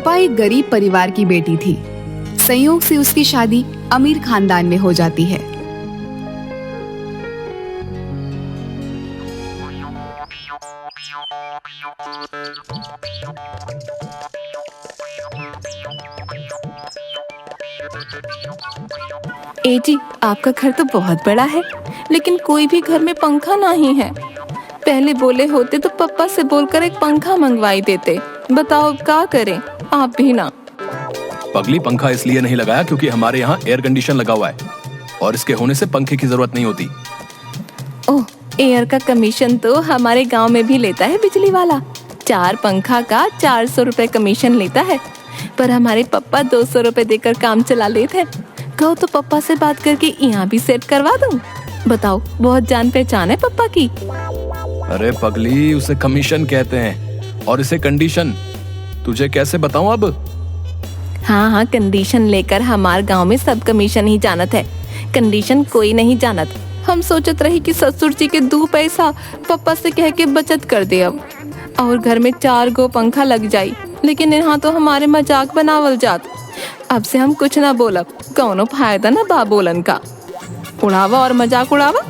रूपा एक गरीब परिवार की बेटी थी। संयोग से उसकी शादी अमीर खानदान में हो जाती है। ए जी, आपका घर तो बहुत बड़ा है, लेकिन कोई भी घर में पंखा नहीं है। पहले बोले होते तो पापा से बोलकर एक पंखा मंगवाई देते। बताओ अब क्या करें, आप भी ना। पगली, पंखा इसलिए नहीं लगाया क्योंकि हमारे यहाँ एयर कंडीशन लगा हुआ है और इसके होने से पंखे की जरूरत नहीं होती। ओह, एयर का कमीशन तो हमारे गांव में भी लेता है बिजली वाला। 4 पंखा का 400 रुपए कमीशन लेता है, पर हमारे पापा 200 रुपए देकर काम चला लेते हैं। कहो तो पापा से बात करके यहाँ भी सेट करवा दूँ। बताओ, बहुत जान पहचान है पापा की। अरे पगली, उसे कमीशन कहते हैं और इसे कंडीशन। तुझे कैसे बताऊं अब? हाँ, कंडीशन लेकर हमारे गांव में सब कमीशन ही जानत है, कंडीशन कोई नहीं जानत। हम सोचत रही कि ससुर जी के 2 पैसा पापा से कह के बचत कर दे अब, और घर में 4 गो पंखा लग जाई। लेकिन यहाँ तो हमारे मजाक बनावल जात। अब से हम कुछ ना बोलब, कौनो फायदा ना बा बोलन का। उड़ावा और मजाक उड़ावा।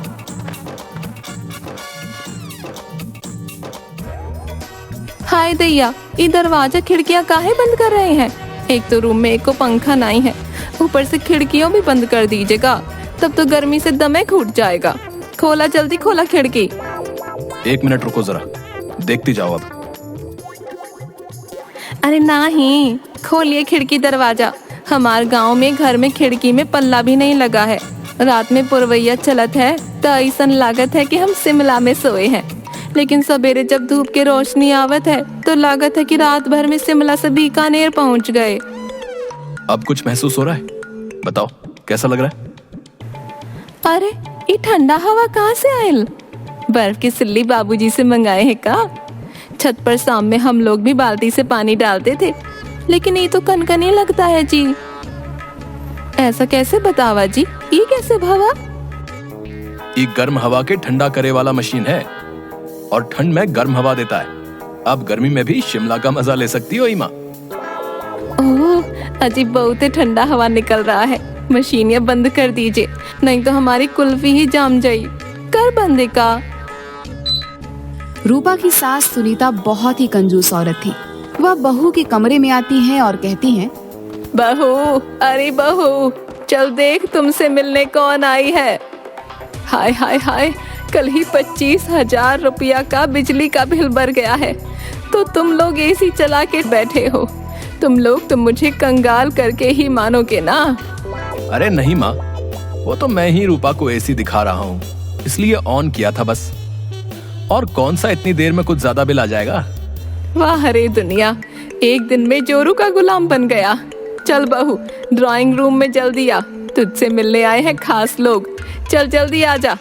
हाय दैया, ये दरवाजा खिड़कियां काहे बंद कर रहे हैं? एक तो रूम में एक को पंखा नहीं है, ऊपर से खिड़कियों भी बंद कर दीजिएगा, तब तो गर्मी से दमे घुट जाएगा। खोला, जल्दी खोला खिड़की। 1 मिनट रुको जरा, देखती जाओ अब। अरे नहीं, खोलिए खिड़की दरवाजा। हमारे गांव में घर में खिड़की में पल्ला भी नहीं लगा है। रात में पुरवैया चलत है तो ऐसा लागत है कि हम शिमला में सोए हैं, लेकिन सवेरे जब धूप की रोशनी आवत है तो लागत है कि रात भर में शिमला से बीकानेर पहुंच गए। अब कुछ महसूस हो रहा है? बताओ, कैसा लग रहा है? अरे, ये ठंडा हवा कहाँ से आयल? बर्फ की सिल्ली बाबूजी से मंगाए हैं का? छत पर शाम में हम लोग भी बाल्टी से पानी डालते थे, लेकिन ये तो कनकनी लगता है जी। ऐसा कैसे बतावा जी, ये कैसे भावा? ये गर्म हवा के ठंडा करे वाला मशीन है और ठंड में गर्म हवा देता है। अब गर्मी में भी शिमला का मजा ले सकती हो ईमा। ओह, अजीब बहुत ही ठंडा हवा निकल रहा है। मशीन ये बंद कर दीजिए, नहीं तो हमारी कुल्फी ही जाम जाई। कर बंद का। रूपा की सास सुनीता बहुत ही कंजूस औरत थी। वह बहू के कमरे में आती हैं और कहती हैं, बहू, अरे बहू, चल देख तुमसे मिलने कौन आई है। हाय हाय हाय, कल ही 25,000 रुपया का बिजली का बिल भर गया है, तो तुम लोग एसी चला के बैठे हो। तुम लोग तो मुझे कंगाल करके ही मानोगे ना। अरे नहीं माँ, वो तो मैं ही रूपा को एसी दिखा रहा हूँ, इसलिए ऑन किया था बस। और कौन सा इतनी देर में कुछ ज्यादा बिल आ जाएगा। वाह रे दुनिया, एक दिन में जोरू का गुलाम बन गया। चल बहू, ड्राइंग रूम में जल्दी आ, तुझसे मिलने आए हैं खास लोग। चल जल्दी आ जा।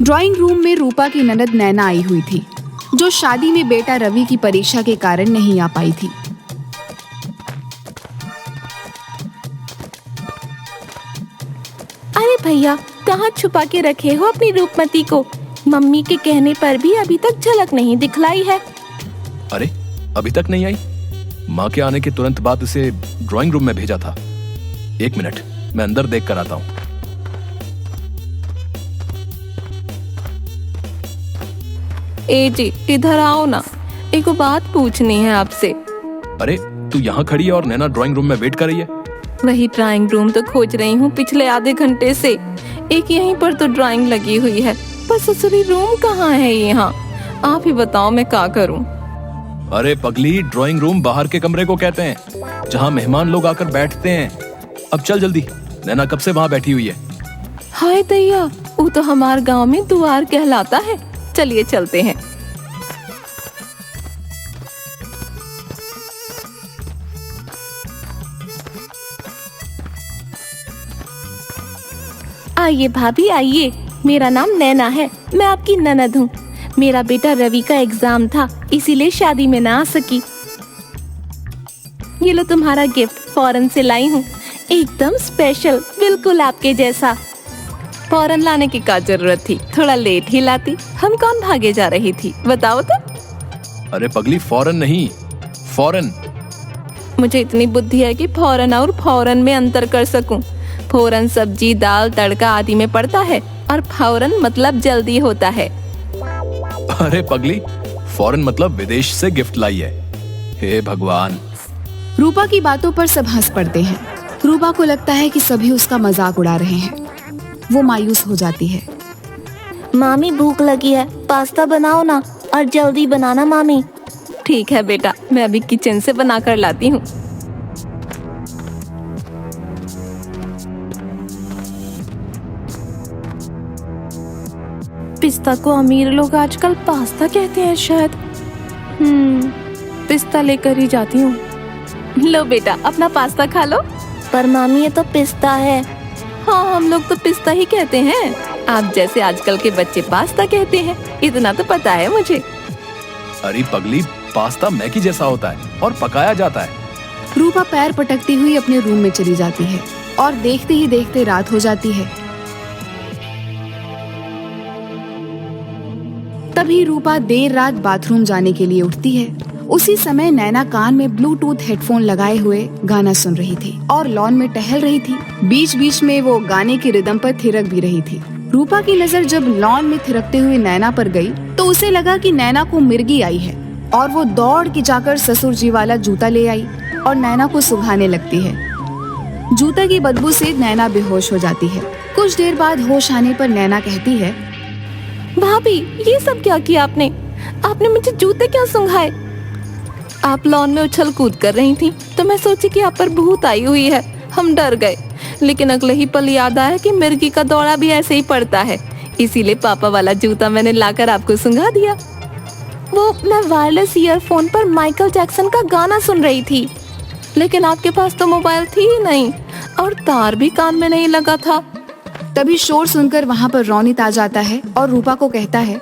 ड्राइंग रूम में रूपा की ननद नैना आई हुई थी, जो शादी में बेटा रवि की परीक्षा के कारण नहीं आ पाई थी। अरे भैया, कहाँ छुपा के रखे हो अपनी रूपमती को? मम्मी के कहने पर भी अभी तक झलक नहीं दिखलाई है। अरे, अभी तक नहीं आई? माँ के आने के तुरंत बाद इसे ड्राइंग रूम में भेजा था। 1 मिनट, मैं अंदर देख कर आता हूँ। ए जी, इधर आओ ना, एक बात पूछनी है आपसे। अरे, तू यहाँ खड़ी है और नैना ड्राइंग रूम में वेट कर रही है। वही ड्राइंग रूम तो खोज रही हूँ पिछले आधे घंटे से। एक यहीं पर तो ड्राइंग लगी हुई है, पर ससुरी रूम कहाँ है यहाँ? आप ही बताओ, मैं क्या करूँ? अरे पगली, ड्राइंग रूम बाहर के कमरे को कहते हैं, जहाँ मेहमान लोग आकर बैठते हैं। अब चल जल्दी, नैना कब से वहाँ बैठी हुई है। हाय दैया, वो तो हमारे गांव में द्वार कहलाता है। चलिए चलते हैं। आइए भाभी आइए, मेरा नाम नैना है, मैं आपकी ननद हूँ। मेरा बेटा रवि का एग्जाम था, इसीलिए शादी में ना आ सकी। ये लो तुम्हारा गिफ्ट, फॉरेन से लाई हूँ, एकदम स्पेशल, बिल्कुल आपके जैसा। फॉरेन लाने की क्या जरूरत थी, थोड़ा लेट ही लाती। हम कौन भागे जा रही थी, बताओ तो। अरे पगली, फौरन नहीं, फौरन। मुझे इतनी बुद्धि है कि फौरन और फौरन में अंतर कर सकूं। फौरन सब्जी, दाल, तड़का आदि में पड़ता है और फौरन मतलब जल्दी होता है। अरे पगली, फौरन मतलब विदेश से गिफ्ट लाई है। हे भगवान। रूपा की बातों पर सब हंस पड़ते हैं। रूपा को लगता है कि सभी उसका मजाक उड़ा रहे हैं। वो मायूस हो जाती है। मामी भूख लगी है, पास्ता बनाओ ना, और जल्दी बनाना मामी। ठीक है बेटा, मैं अभी किचन से बना कर लाती हूँ। पिस्ता को अमीर लोग आजकल पास्ता कहते हैं शायद। पिस्ता लेकर ही जाती हूँ। लो बेटा, अपना पास्ता खा लो। पर मामी ये तो पिस्ता है। हाँ, हम लोग तो पिस्ता ही कहते हैं। आप जैसे आजकल के बच्चे पास्ता कहते हैं, इतना तो पता है मुझे। अरे पगली, पास्ता मैगी जैसा होता है और पकाया जाता है। रूपा पैर पटकती हुई अपने रूम में चली जाती है और देखते ही देखते रात हो जाती है। तभी रूपा देर रात बाथरूम जाने के लिए उठती है। उसी समय नैना कान में ब्लूटूथ हेडफोन लगाए हुए गाना सुन रही थी और लॉन में टहल रही थी। बीच बीच में वो गाने की रिदम पर थिरक भी रही थी। रूपा की नजर जब लॉन में थिरकते हुए नैना पर गई तो उसे लगा कि नैना को मिर्गी आई है और वो दौड़ के जाकर ससुर जी वाला जूता ले आई और नैना को सुघाने लगती है। जूता की बदबू से नैना बेहोश हो जाती है। कुछ देर बाद होश आने पर नैना कहती है, भाभी, ये सब क्या किया आपने? आपने मुझे जूते क्या सुंघाए? आप लॉन में उछल कूद कर रही थी तो मैं सोची कि आप पर भूत आई हुई है। हम डर गए, लेकिन अगले ही पल याद आया कि मिर्गी का दौड़ा भी ऐसे ही पड़ता है, इसीलिए पापा वाला जूता मैंने लाकर आपको सुंघा दिया। वो मैं वायरलेस ईयरफोन पर माइकल जैक्सन का गाना सुन रही थी, लेकिन आपके पास तो मोबाइल थी ही नहीं और तार भी कान में नहीं लगा था। तभी शोर सुनकर वहाँ पर रोनित आ जाता है और रूपा को कहता है,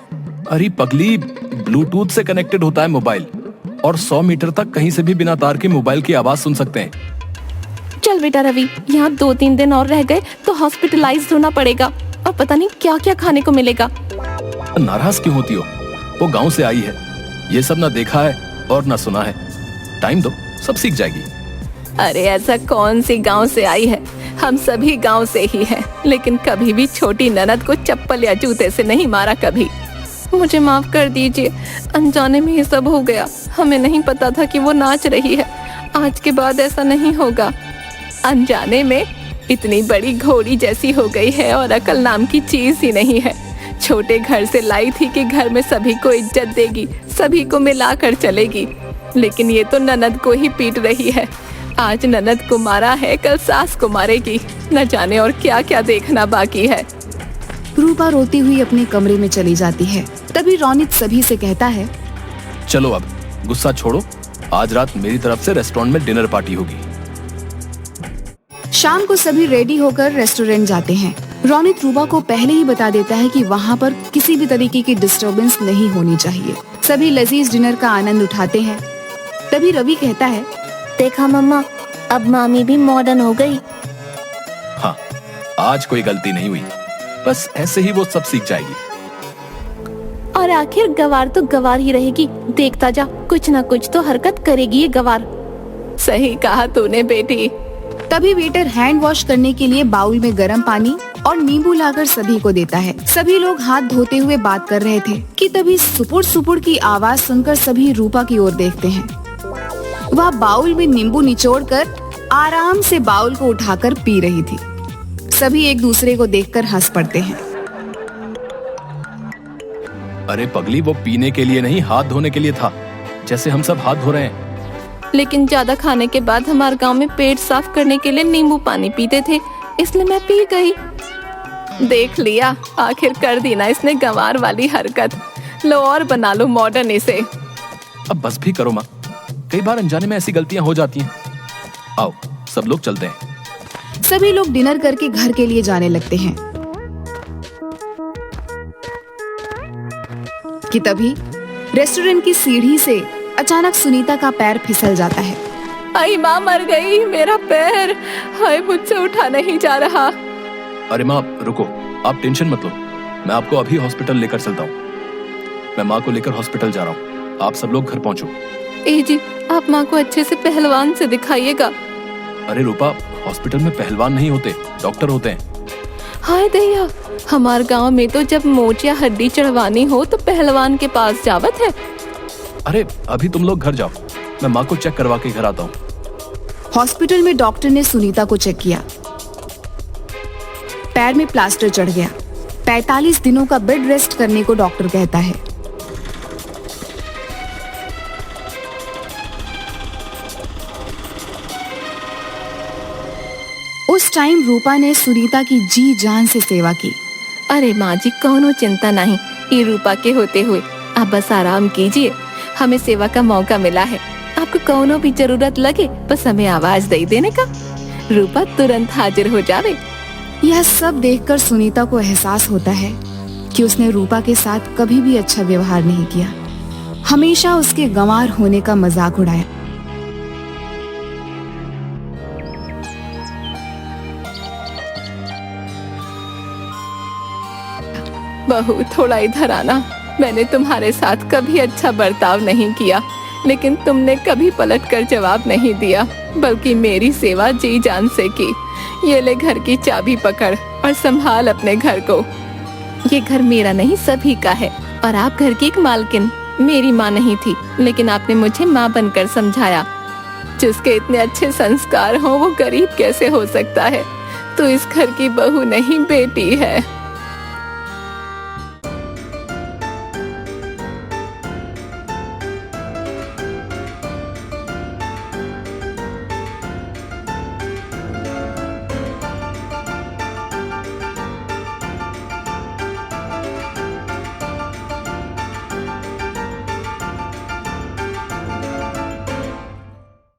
अरे पगली, ब्लूटूथ से कनेक्टेड होता है मोबाइल और 100 मीटर तक कहीं से भी बिना तार के मोबाइल की आवाज सुन सकते हैं। चल बेटा रवि, यहाँ 2-3 दिन और रह गए तो हॉस्पिटलाइज्ड होना पड़ेगा और पता नहीं क्या क्या खाने को मिलेगा। नाराज क्यों होती हो? वो गांव से आई है, ये सब ना देखा है और ना सुना है। टाइम दो, सब सीख जाएगी। अरे ऐसा कौन सी गांव से आई है? हम सभी गांव से ही हैं, लेकिन कभी भी छोटी ननद को चप्पल या जूते से नहीं मारा कभी। मुझे माफ कर दीजिए, अनजाने में ये सब हो गया। हमें नहीं पता था कि वो नाच रही है। आज के बाद ऐसा नहीं होगा। अनजाने में इतनी बड़ी घोड़ी जैसी हो गई है और अकल नाम की चीज ही नहीं है। छोटे घर से लाई थी कि घर में सभी को इज्जत देगी, सभी को मिलाकर चलेगी, लेकिन ये तो ननद को ही पीट रही है। आज ननद को मारा है, कल सास को मारेगी। न जाने और क्या क्या देखना बाकी है। रूपा रोती हुई अपने कमरे में चली जाती है। तभी रोनित सभी से कहता है, चलो अब गुस्सा छोड़ो, आज रात मेरी तरफ से रेस्टोरेंट में डिनर पार्टी होगी। शाम को सभी रेडी होकर रेस्टोरेंट जाते हैं। रोनित रूपा को पहले ही बता देता है कि वहाँ पर किसी भी तरीके की डिस्टरबेंस नहीं होनी चाहिए। सभी लजीज डिनर का आनंद उठाते हैं। तभी रवि कहता है, देखा मम्मा, अब मामी भी मॉडर्न हो गई। हाँ, आज कोई गलती नहीं हुई, बस ऐसे ही वो सब सीख जाएगी। और आखिर गवार तो गवार ही रहेगी। देखता जा, कुछ ना कुछ तो हरकत करेगी ये गवार। सही कहा तूने बेटी। तभी वेटर हैंड वॉश करने के लिए बाउल में गर्म पानी और नींबू लाकर सभी को देता है। सभी लोग हाथ धोते हुए बात कर रहे थे कि तभी सुपुड़ सुपुड़ की आवाज सुनकर सभी रूपा की ओर देखते हैं। वह बाउल में नींबू निचोड़कर आराम से बाउल को उठाकर पी रही थी। सभी एक दूसरे को देखकर हंस पड़ते हैं। अरे पगली, वो पीने के लिए नहीं, हाथ धोने के लिए था, जैसे हम सब हाथ धो रहे हैं। लेकिन ज्यादा खाने के बाद हमारे गांव में पेट साफ करने के लिए नींबू पानी पीते थे, इसलिए मैं पी गई। देख लिया, आखिर कर दी ना इसने गंवार वाली हरकत। लो और बना लो मॉडर्न इसे। अब बस भी करो माँ, कई बार अनजाने में ऐसी गलतियां हो जाती हैं। आओ सब लोग चलते हैं। सभी लोग डिनर करके घर के लिए जाने लगते हैं कि तभी रेस्टोरेंट की सीढ़ी से अचानक सुनीता का पैर फिसल जाता है। आई माँ, मर गई, मेरा पैर, हाय मुझसे उठा नहीं जा रहा। अरे माँ रुको, आप टेंशन मत लो, मैं आपको अभी हॉस्पिटल लेकर चलता हूँ। मैं माँ को लेकर हॉस्पिटल जा रहा हूँ। आप सब लोग घर पहुंचो। ए जी, आप माँ को अच्छे से पहलवान से दिखाइएगा। अरे रूपा, हॉस्पिटल में पहलवान नहीं होते, डॉक्टर होते हैं। हाय दैया, हमार गांव में तो जब मोच या हड्डी चढ़वानी हो तो पहलवान के पास जावत है। अरे अभी तुम लोग घर जाओ, मैं माँ को चेक करवा के घर आता हूँ। हॉस्पिटल में डॉक्टर ने सुनीता को चेक किया। पैर में प्लास्टर चढ़ गया। 45 दिनों का बेड रेस्ट करने को डॉक्टर कहता है। उस टाइम रूपा ने सुनीता की जी जान से सेवा की। अरे माँ जी, कौनो चिंता नहीं, ये रूपा के होते हुए आप बस आराम कीजिए। हमें सेवा का मौका मिला है। आपको कौनो भी जरूरत लगे बस हमें आवाज दे देने का, रूपा तुरंत हाजिर हो जावे। यह सब देखकर सुनीता को एहसास होता है कि उसने रूपा के साथ कभी भी अच्छा व्यवहार नहीं किया, हमेशा उसके गंवार होने का मजाक उड़ाया। बहू, थोड़ा इधर आना। मैंने तुम्हारे साथ कभी अच्छा बर्ताव नहीं किया, लेकिन तुमने कभी पलटकर जवाब नहीं दिया, बल्कि मेरी सेवा जी जान से की। ये ले घर की चाबी पकड़ और संभाल अपने घर को। ये घर मेरा नहीं, सभी का है, और आप घर की एक मालकिन। मेरी माँ नहीं थी, लेकिन आपने मुझे माँ बनकर समझाया। जिसके इतने अच्छे संस्कार हो वो गरीब कैसे हो सकता है? तू इस घर की बहू नहीं, बेटी है।